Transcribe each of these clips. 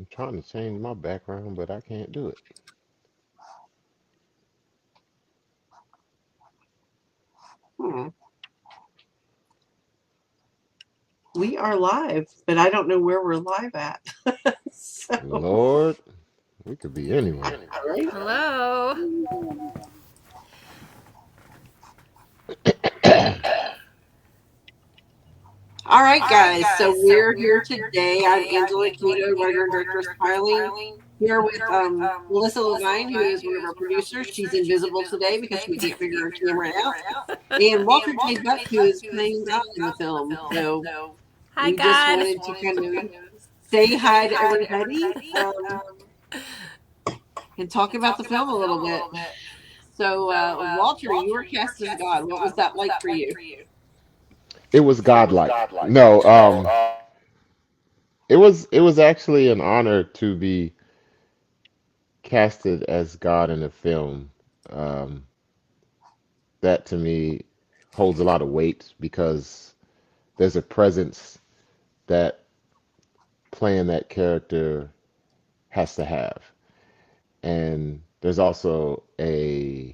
I'm trying to change my background, but I can't do it. Hmm. We are live, but I don't know where we're live at. So, Lord, we could be anywhere. all right. Hello. All right, guys. So we're here today. I'm Angela Caito, writer and director of Smiling, here with Melissa Lavigne, who is one of our producers. She's invisible today because we can't figure her camera out. And Walter J. Buck, who is playing God in the film. So Hi, we just God. wanted to kind of say hi to everybody and talk about the film a little bit. So, Walter, you were cast as God. What was that like for you? It was godlike. No, it was actually an honor to be casted as God in a film. Um, that to me holds a lot of weight because there's a presence that playing that character has to have. And there's also a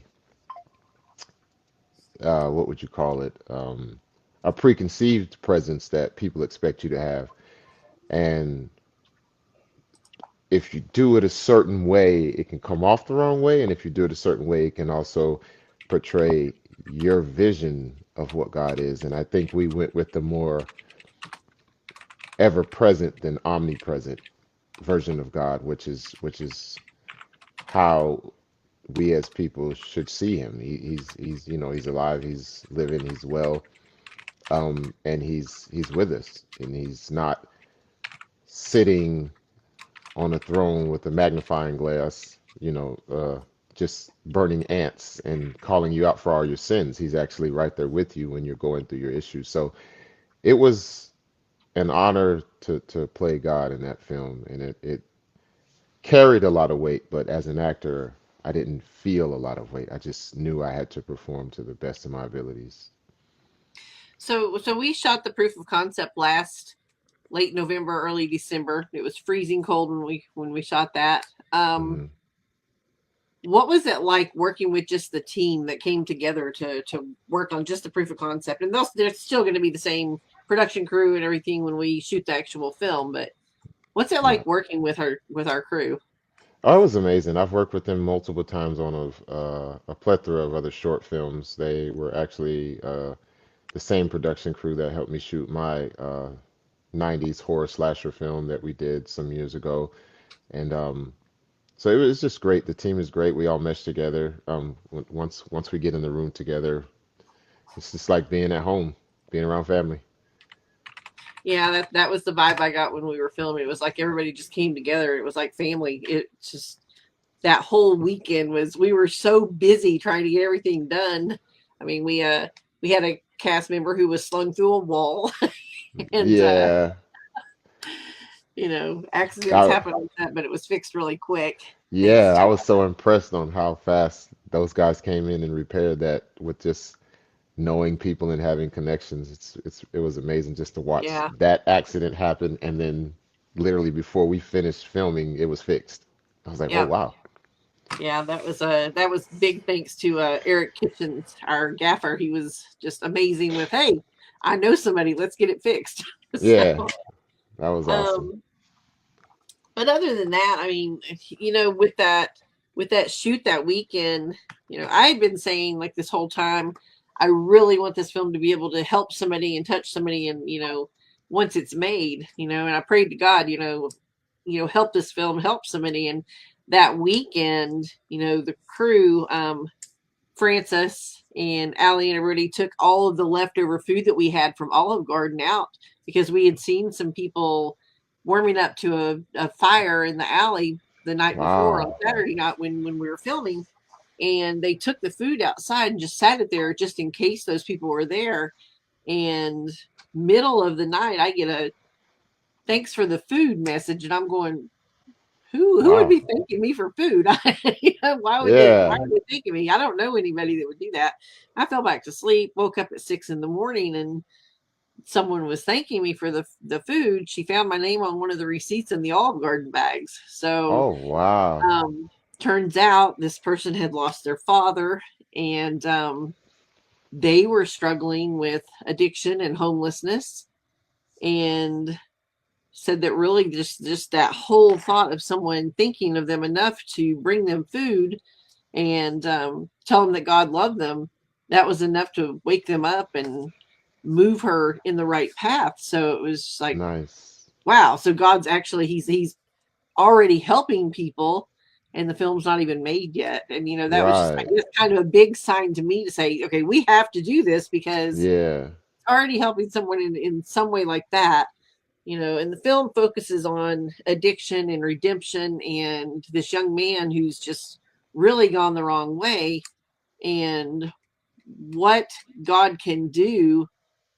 what would you call it? A preconceived presence that people expect you to have. And if you do it a certain way, it can come off the wrong way. And if you do it a certain way, it can also portray your vision of what God is. And I think we went with the more ever present than omnipresent version of God, which is how we as people should see him. He's he's alive, he's living, he's well, and he's with us, and he's not sitting on a throne with a magnifying glass, just burning ants and calling you out for all your sins. He's actually right there with you when you're going through your issues. So it was an honor to play God in that film, and it carried a lot of weight, but as an actor, I didn't feel a lot of weight. I just knew I had to perform to the best of my abilities. So we shot the proof of concept last late November, early December. It was freezing cold when we shot that. Hmm. What was it like working with just the team that came together to work on just the proof of concept? And there's still going to be the same production crew and everything when we shoot the actual film. But what's it like Right. working with our crew? Oh, it was amazing. I've worked with them multiple times on a plethora of other short films. They were actually the same production crew that helped me shoot my 90s horror slasher film that we did some years ago. And so it was just great. The team is great. We all mesh together. Once we get in the room together, it's just like being at home, being around family. Yeah, that was the vibe I got when we were filming. It was like everybody just came together. It was like family. It just that whole weekend was we were so busy trying to get everything done. I mean, we had a cast member who was slung through a wall and Yeah. accidents I, happen like that, but it was fixed really quick thanks yeah, I to was so impressed on how fast those guys came in and repaired that with just knowing people and having connections. It was amazing just to watch yeah. that accident happen, and then literally before we finished filming, it was fixed. I was like, oh Yeah. wow. Yeah, that was big thanks to Eric Kitchens, our gaffer. He was just amazing with, hey, I know somebody, let's get it fixed. So Yeah, that was awesome. um but other than that, I mean, with that shoot that weekend, I had been saying like this whole time, I really want this film to be able to help somebody and touch somebody, and once it's made, and I prayed to God, help this film help somebody. And that weekend, the crew, Francis and Allie and everybody took all of the leftover food that we had from Olive Garden out because we had seen some people warming up to a fire in the alley the night before on Wow. Saturday night when we were filming. And they took the food outside and just sat it there just in case those people were there. And middle of the night, I get a thanks for the food message, and I'm going, who would Wow. be thanking me for food? Why Yeah. would they thanking me? I don't know anybody that would do that. I fell back to sleep, woke up at 6 in the morning, and someone was thanking me for the food, she found my name on one of the receipts in the Olive Garden bags. So Oh, wow. um, turns out this person had lost their father, and they were struggling with addiction and homelessness, and said that really just that whole thought of someone thinking of them enough to bring them food and tell them that God loved them, that was enough to wake them up and move her in the right path. So it was like, Nice. wow, so God's actually he's already helping people, and the film's not even made yet. And that was just, I Right. guess, kind of a big sign to me to say, okay, we have to do this because Yeah. it's already helping someone in some way like that. And the film focuses on addiction and redemption and this young man who's just really gone the wrong way, and what God can do,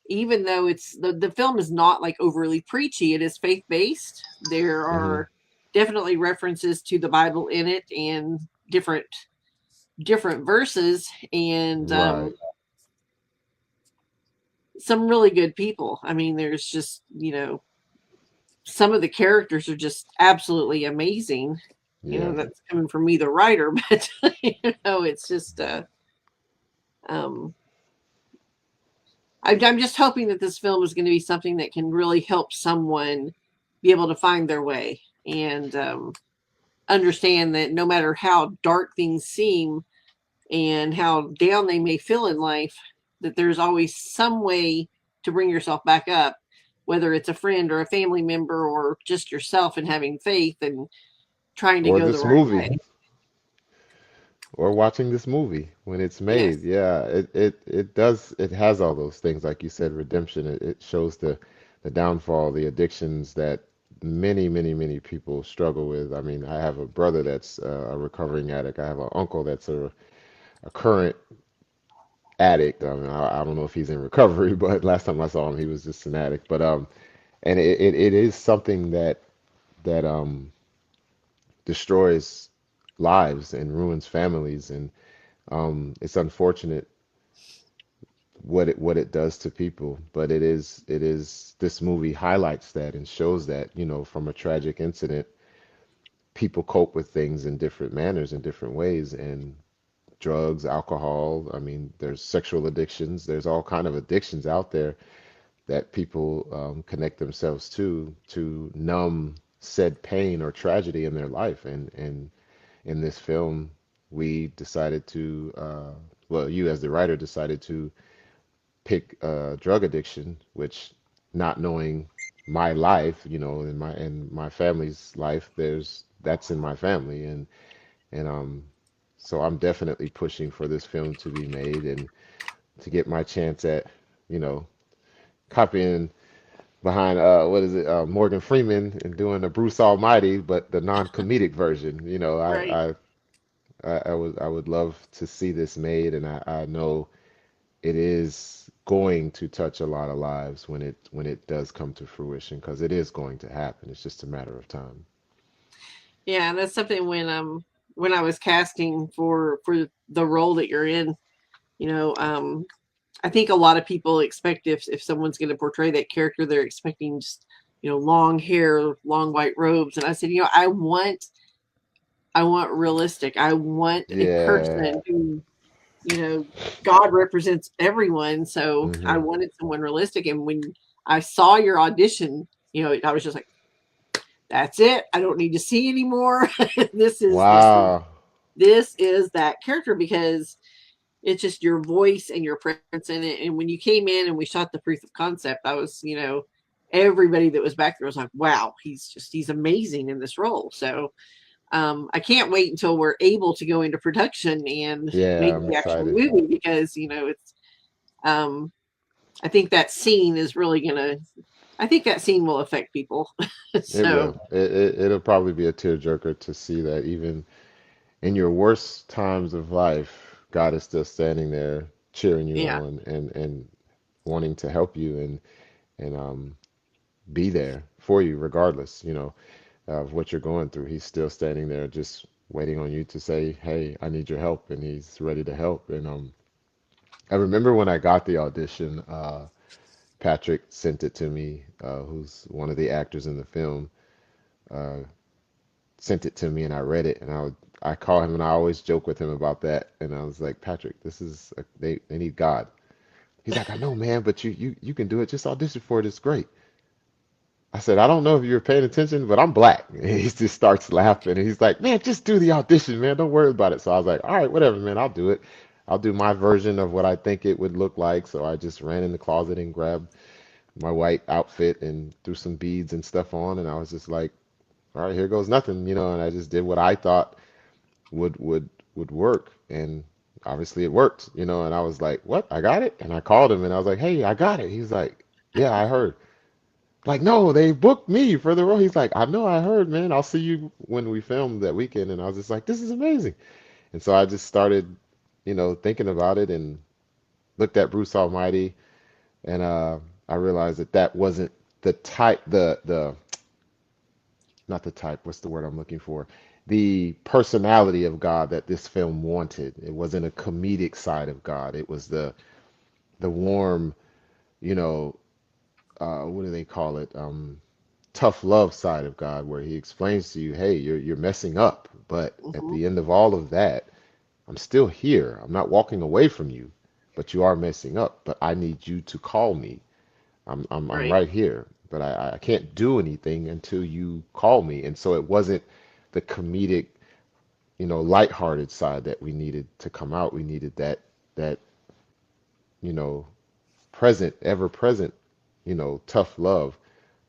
even though the film is not like overly preachy. It is faith based. There Hmm. are definitely references to the Bible in it, and different verses, and Right. some really good people. I mean, there's just some of the characters are just absolutely amazing. Yeah. That's coming from me, the writer, but it's just um, I'm just hoping that this film is going to be something that can really help someone be able to find their way, and understand that no matter how dark things seem and how down they may feel in life, that there's always some way to bring yourself back up, whether it's a friend or a family member or just yourself, and having faith and trying to Or go the this right movie. way. Or watching this movie when it's made. Yes. Yeah, it does, it has all those things, like you said, redemption. It shows the downfall, the addictions that many people struggle with. I mean, I have a brother that's a recovering addict. I have an uncle that's a current addict. I mean, I don't know if he's in recovery, but last time I saw him, he was just an addict. But and it is something that destroys lives and ruins families, and it's unfortunate what it does to people, but it is this movie highlights that and shows that, from a tragic incident, people cope with things in different manners, in different ways, and drugs, alcohol, I mean, there's sexual addictions, there's all kind of addictions out there that people connect themselves to numb said pain or tragedy in their life. And in this film, we decided to, well, you as the writer decided to pick drug addiction, which, not knowing my life, in my family's life, there's that's in my family, and so I'm definitely pushing for this film to be made and to get my chance at, you know, copying behind what is it, Morgan Freeman, and doing the Bruce Almighty, but the non-comedic version. Right. I would love to see this made, and I know it is going to touch a lot of lives when it does come to fruition, because it is going to happen. It's just a matter of time. Yeah, and that's something when I was casting for the role that you're in, you know, I think a lot of people expect if someone's going to portray that character, they're expecting just long hair, long white robes, and I said, I want realistic. I want a Yeah. person who, you know, God represents everyone, so I Hmm. wanted someone realistic. And when I saw your audition, I was just like, that's it. I don't need to see anymore. this is this is Wow. this is that character, because it's just your voice and your presence in it. And when you came in and we shot the proof of concept, I was, everybody that was back there was like, wow, he's amazing in this role. So I can't wait until we're able to go into production and Yeah, make I'm the actual excited. movie, because it's um I think that scene is really gonna I think that scene will affect people. It So will. It'll probably be a tearjerker to see that even in your worst times of life, God is still standing there cheering you yeah. on, and wanting to help you, and be there for you regardless, of what you're going through. He's still standing there just waiting on you to say, "Hey, I need your help," and he's ready to help. And I remember when I got the audition, Patrick sent it to me, who's one of the actors in the film, uh, sent it to me, and I read it, and I call him, and I always joke with him about that. And I was like, Patrick, they need God. He's like, I know, man, but you can do it. Just audition for it. It's great. I said, I don't know if you're paying attention, but I'm black. And he just starts laughing, and he's like, man, just do the audition, man. Don't worry about it. So I was like, all right, whatever, man. I'll do it. I'll do my version of what I think it would look like. So I just ran in the closet and grabbed my white outfit and threw some beads and stuff on, and I was just like, all right, here goes nothing, and I just did what I thought would would would work, and obviously it worked, and I was like, what? I got it? And I called him and I was like, hey, I got it. He's like, yeah, I heard. Like, no, they booked me for the role. He's like, I know, I heard, man. I'll see you when we film that weekend. And I was just like, this is amazing. And so I just started, thinking about it and looked at Bruce Almighty, and I realized that that wasn't the type, the not the type, what's the word I'm looking for? The personality of God that this film wanted. It wasn't a comedic side of God. It was the warm, you know, what do they call it? Tough love side of God, where He explains to you, hey, you're messing up, but at Mm-hmm. the end of all of that, I'm still here. I'm not walking away from you, but you are messing up. But I need you to call me. I'm Right. right here, but I can't do anything until you call me. And so it wasn't the comedic, lighthearted side that we needed to come out. We needed that, you know, present, ever present, tough love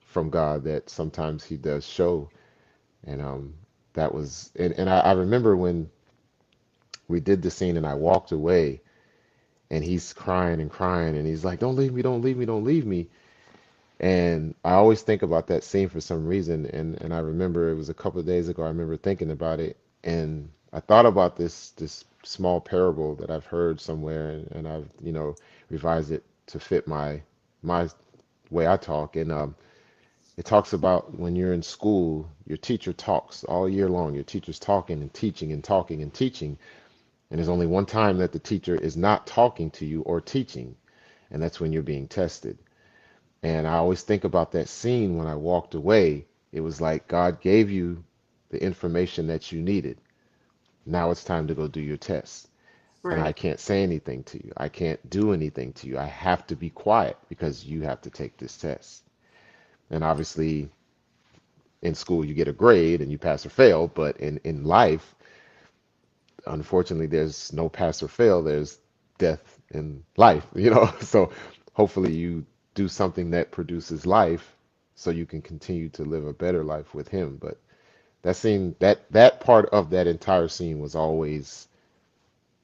from God that sometimes He does show. And that was and I remember when we did the scene and I walked away and he's crying and crying and he's like, don't leave me, don't leave me, don't leave me. And I always think about that scene for some reason. And I remember it was a couple of days ago, I remember thinking about it. And I thought about this small parable that I've heard somewhere, and I've, revised it to fit my way I talk. And it talks about when you're in school, your teacher talks all year long. Your teacher's talking and teaching and talking and teaching. And there's only one time that the teacher is not talking to you or teaching, and that's when you're being tested. And I always think about that scene when I walked away. It was like God gave you the information that you needed. Now it's time to go do your test. And I Right. can't say anything to you. I can't do anything to you. I have to be quiet because you have to take this test. And obviously, in school, you get a grade and you pass or fail. But in life, unfortunately, there's no pass or fail. There's death in life, So hopefully you do something that produces life so you can continue to live a better life with him. But that part of that entire scene was always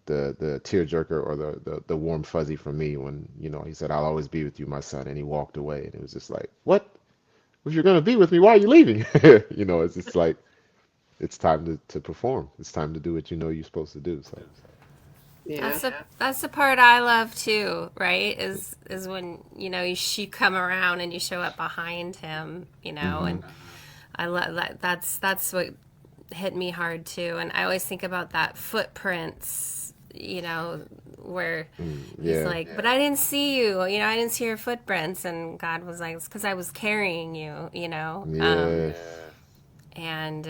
the tearjerker, or the warm fuzzy for me when, he said, I'll always be with you, my son, and he walked away. And it was just like, what? If you're gonna be with me, why are you leaving? It's just like it's time to perform. It's time to do what you know you're supposed to do. So Yeah. That's the part I love too, right? Is when you come around and you show up behind him, hmm and I love that. That's what hit me hard too. And I always think about that footprints, where he's yeah, like, but I didn't see you, I didn't see your footprints, and God was like, it's because I was carrying you. yes. And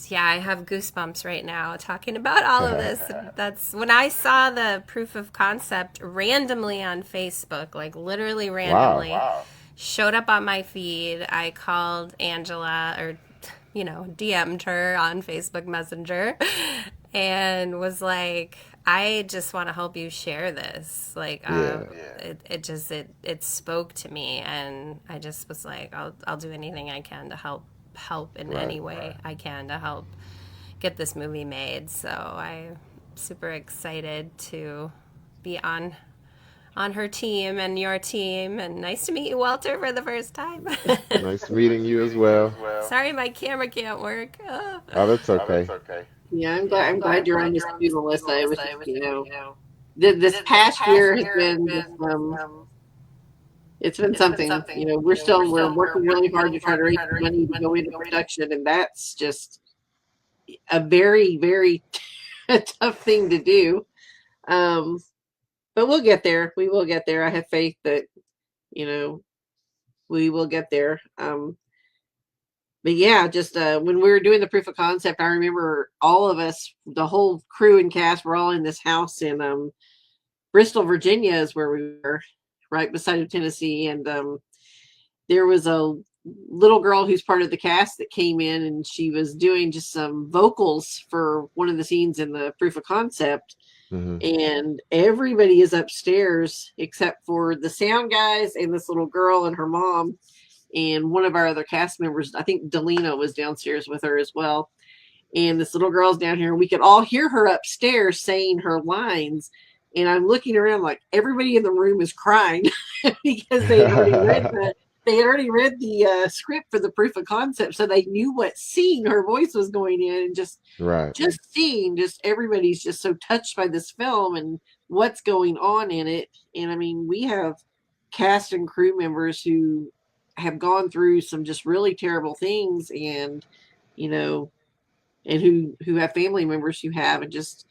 yeah, I have goosebumps right now talking about all of this. That's when I saw the proof of concept randomly on Facebook, like literally Wow. randomly. Wow. Showed up on my feed. I called Angela, or DM'd her on Facebook Messenger, and was like, I just want to help you share this. Like, Yeah. it spoke to me, and I just was like, I'll do anything I can to help in Right. any way I can to help get this movie made. So I'm super excited to be on her team and your team. And nice to meet you, Walter, for the first time. Nice meeting you as well. Sorry, my camera can't work. Oh. Oh, that's okay. Yeah, I'm glad you're on this too, Melissa. It was just, this past year has been just it's been something. We're working really hard to try to raise money to go into production, and that's just a very, very tough thing to do. Um, but we'll get there. We will get there. I have faith that you know, we will get there. But yeah, just when we were doing the proof of concept, I remember all of us, the whole crew and cast, were all in this house in Bristol, Virginia, is where we were, right beside of Tennessee, and there was a little girl who's part of the cast that came in, and she was doing just some vocals for one of the scenes in the proof of concept. Hmm. And everybody is upstairs except for the sound guys and this little girl and her mom and one of our other cast members. I think Delina was downstairs with her as well. And this little girl's down here, and we could all hear her upstairs saying her lines. And I'm looking around like everybody in the room is crying because they had already read the script for the proof of concept, so they knew what scene her voice was going in, and Right. just seeing, just everybody's just so touched by this film and what's going on in it. And I mean, we have cast and crew members who have gone through some just really terrible things, and you know, and who have family members who have, and just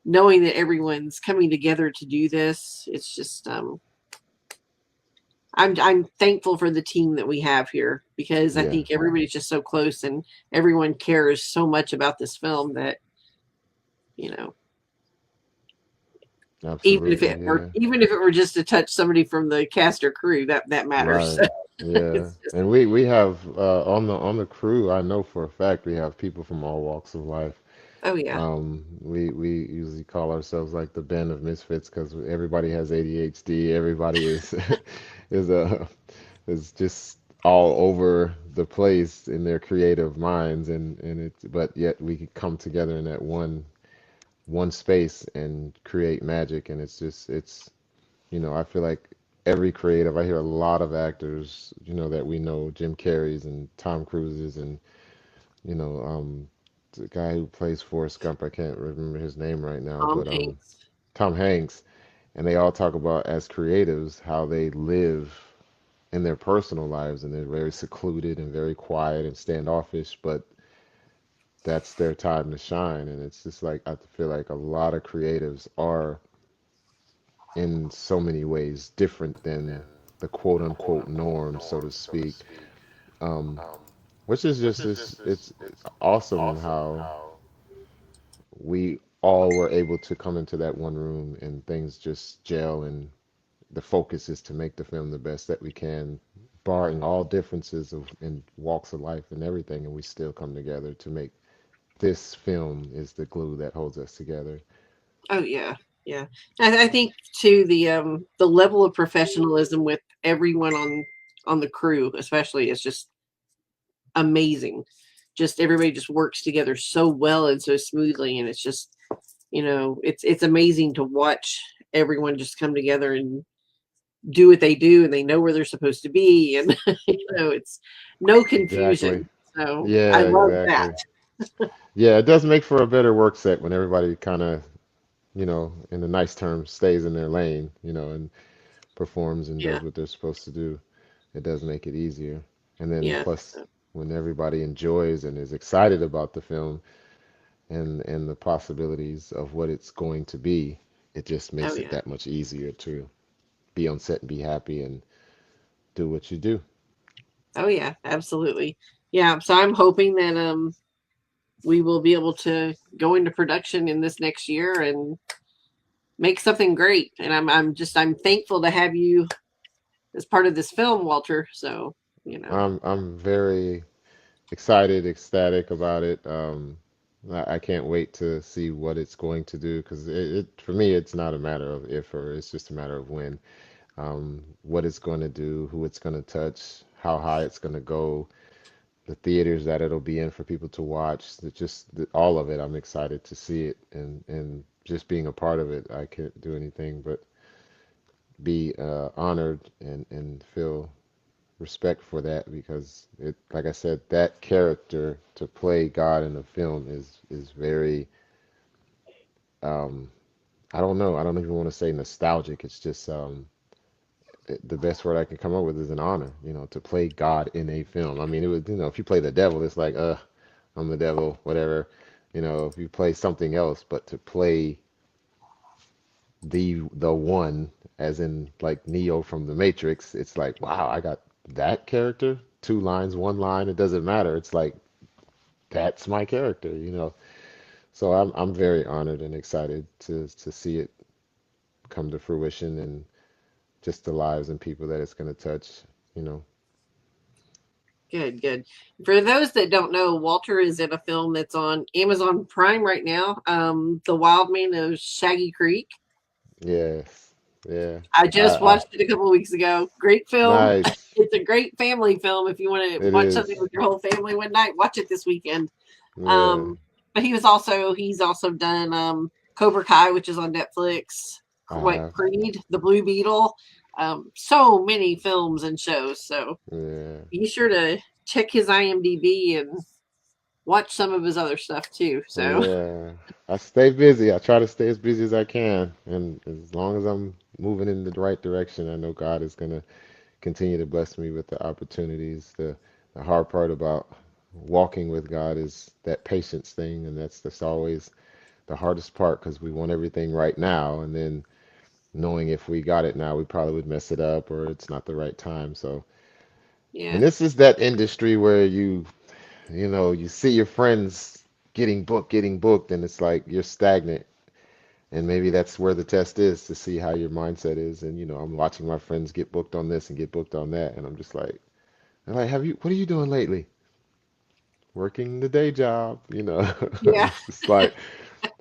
knowing that everyone's coming together to do this, it's just I'm thankful for the team that we have here, because I Yeah. think everybody's just so close and everyone cares so much about this film that, you know, Absolutely. Yeah. even if it were just to touch somebody from the cast or crew, that matters. Right. Yeah. It's just, And we have on the crew, I know for a fact we have people from all walks of life. oh yeah. We usually call ourselves like the band of misfits because everybody has ADHD. Everybody is is is just all over the place in their creative minds, and it's but yet we can come together in that one space and create magic, and it's just it's I feel like every creative, I hear a lot of actors, that we know, Jim Carrey's and Tom Cruise's and, you know, the guy who plays Forrest Gump, I can't remember his name right now, Tom but Hanks. Tom Hanks, and they all talk about as creatives how they live in their personal lives and they're very secluded and very quiet and standoffish, but that's their time to shine. And it's just like I feel like a lot of creatives are in so many ways different than the quote unquote norm, so to speak. Um, which is just it's awesome how we all were able to come into that one room and things just gel, and the focus is to make the film the best that we can, barring all differences of in walks of life and everything, and we still come together to make this film is the glue that holds us together. Oh yeah, yeah. I think too the level of professionalism with everyone on the crew, especially, is just amazing. Just everybody just works together so well and so smoothly, and it's just, it's amazing to watch everyone just come together and do what they do, and they know where they're supposed to be, and it's no Exactly. confusion. So I Yeah, love that. exactly. Yeah, it does make for a better work set when everybody kind of, in the nice terms, stays in their lane, and performs and Yeah, does what they're supposed to do. It does make it easier. And then yeah. plus, when everybody enjoys and is excited about the film and the possibilities of what it's going to be, it just Oh makes it yeah. that much easier to be on set and be happy and do what you do. Oh yeah, absolutely. Yeah, so I'm hoping that we will be able to go into production in this next year and make something great. And I'm thankful to have you as part of this film, Walter. So, you know. I'm very excited, ecstatic about it. I can't wait to see what it's going to do because for me, it's not a matter of if or it's just a matter of when. What it's going to do, who it's going to touch, how high it's going to go, the theaters that it'll be in for people to watch. All of it. I'm excited to see it and just being a part of it. I can't do anything but be honored and feel respect for that because like I said, that character to play God in a film is very um I don't know. I don't even want to say nostalgic. It's just the best word I can come up with is an honor, to play God in a film. I mean, it was, if you play the devil, it's like, I'm the devil, whatever. If you play something else, but to play the one as in like Neo from the Matrix. It's like, wow, I got that character, two lines, one line, it doesn't matter. It's like that's my character, you know. So I'm very honored and excited to see it come to fruition and just the lives and people that it's going to touch, you know. Good, good. For those that don't know, Walter is in a film that's on Amazon Prime right now. The Wild Man of Shaggy Creek. Yes. Yeah. I just I watched it a couple of weeks ago. Great film. nice. It's a great family film. If you want to It watch something is. with your whole family one night, watch it this weekend. Yeah. Um, but he's also done Cobra Kai, which is on Netflix. I What have. Creed, The Blue Beetle, so many films and shows. So Yeah. be sure to check his IMDb and watch some of his other stuff too. So Yeah. I stay busy. I try to stay as busy as I can. And as long as I'm moving in the right direction, I know God is going to continue to bless me with the opportunities. The hard part about walking with God is that patience thing, and that's always the hardest part because we want everything right now, and then knowing if we got it now, we probably would mess it up or it's not the right time. So, yeah, and this is that industry where you know, you see your friends getting booked, and it's like you're stagnant. And maybe that's where the test is to see how your mindset is. And, you know, I'm watching my friends get booked on this and get booked on that. And I'm just like, they're like, what are you doing lately? Working the day job, you know. yeah, It's just like,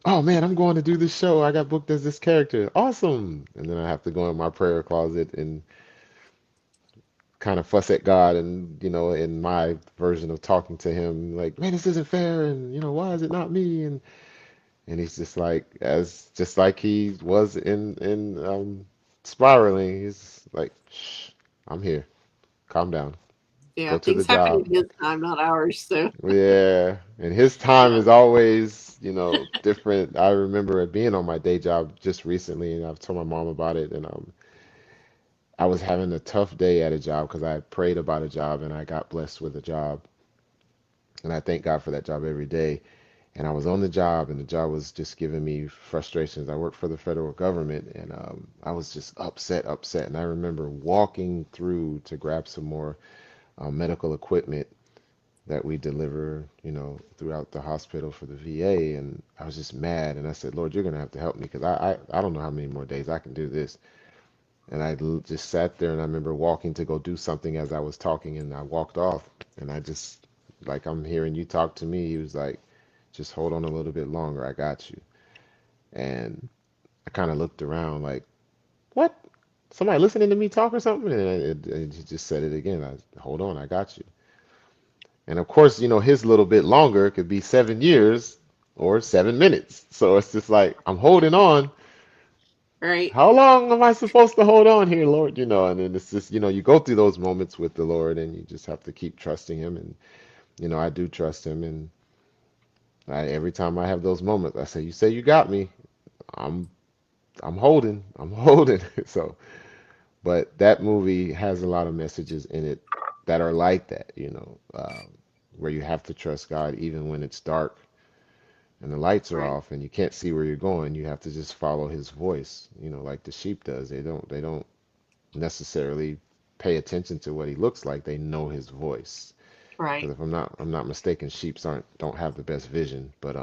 oh man, I'm going to do this show. I got booked as this character. Awesome. And then I have to go in my prayer closet and kind of fuss at God and, you know, in my version of talking to him, like, man, this isn't fair. And, you know, why is it not me? And he's just like, as just like he was in spiraling, he's like, shh, I'm here. Calm down. yeah. Go to the Things happen job. in his time, not ours. So Yeah, and his time yeah, is always, you know, different. I remember it being on my day job just recently, and I've told my mom about it. And I was having a tough day at a job because I had prayed about a job and I got blessed with a job, and I thank God for that job every day. And I was on the job, and the job was just giving me frustrations. I worked for the federal government, and I was just upset. And I remember walking through to grab some more medical equipment that we deliver, you know, throughout the hospital for the VA. And I was just mad. And I said, Lord, you're going to have to help me because I don't know how many more days I can do this. And just sat there and I remember walking to go do something as I was talking and I walked off and I just, like I'm hearing you talk to me, he was like, just hold on a little bit longer. I got you. And I kind of looked around like, what? Somebody listening to me talk or something? And he just said it again. Hold on, I got you. And of course, you know, his little bit longer could be 7 years or 7 minutes. So it's just like, I'm holding on. right, How long am I supposed to hold on here, Lord? You know, and then it's just, you know, you go through those moments with the Lord and you just have to keep trusting him. And, you know, I do trust him. And every time I have those moments, I say you got me. I'm, I'm holding. So, but that movie has a lot of messages in it that are like that, you know, where you have to trust God even when it's dark and the lights are right, off and you can't see where you're going. You have to just follow his voice, you know, like the sheep does. They don't necessarily pay attention to what he looks like. They know his voice. right, Because if I'm not mistaken, sheeps don't have the best vision, but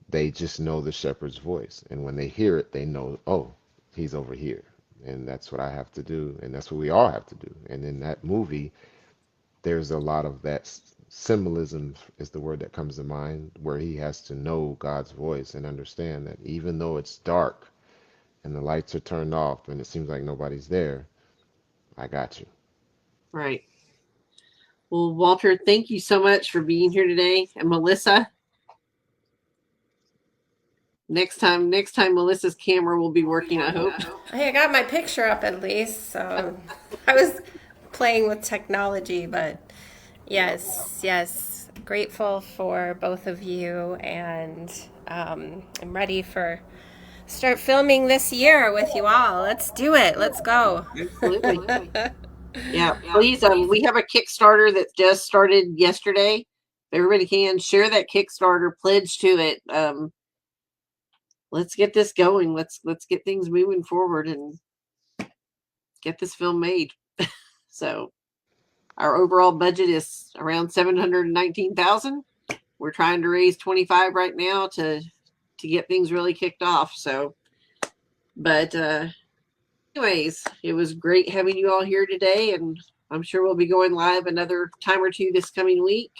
they just know the shepherd's voice. And when they hear it, they know, oh, he's over here. And that's what I have to do, and that's what we all have to do. And in that movie, there's a lot of that symbolism is the word that comes to mind, where he has to know God's voice and understand that even though it's dark and the lights are turned off and it seems like nobody's there, I got you. right. Well, Walter, thank you so much for being here today. And Melissa, next time Melissa's camera will be working, I hope. Hey, I got my picture up at least. So I was playing with technology, but yes, yes. Grateful for both of you, and I'm ready for start filming this year with you all. Let's do it. Let's go. Absolutely. Yeah, please. We have a Kickstarter that just started yesterday. If everybody can share that Kickstarter, pledge to it. let's get this going. Let's get things moving forward and get this film made. So our overall budget is around $719,000. We're trying to raise 25 right now to get things really kicked off. So, but anyways, it was great having you all here today, and I'm sure we'll be going live another time or two this coming week.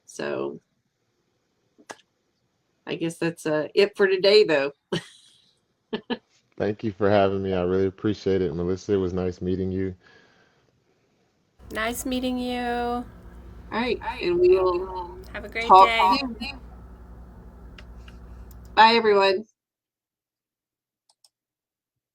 So I guess that's it for today, though. Thank you for having me. I really appreciate it, Melissa. It was nice meeting you. Nice meeting you. All right, and we will Have a great talk day. soon. Bye, everyone.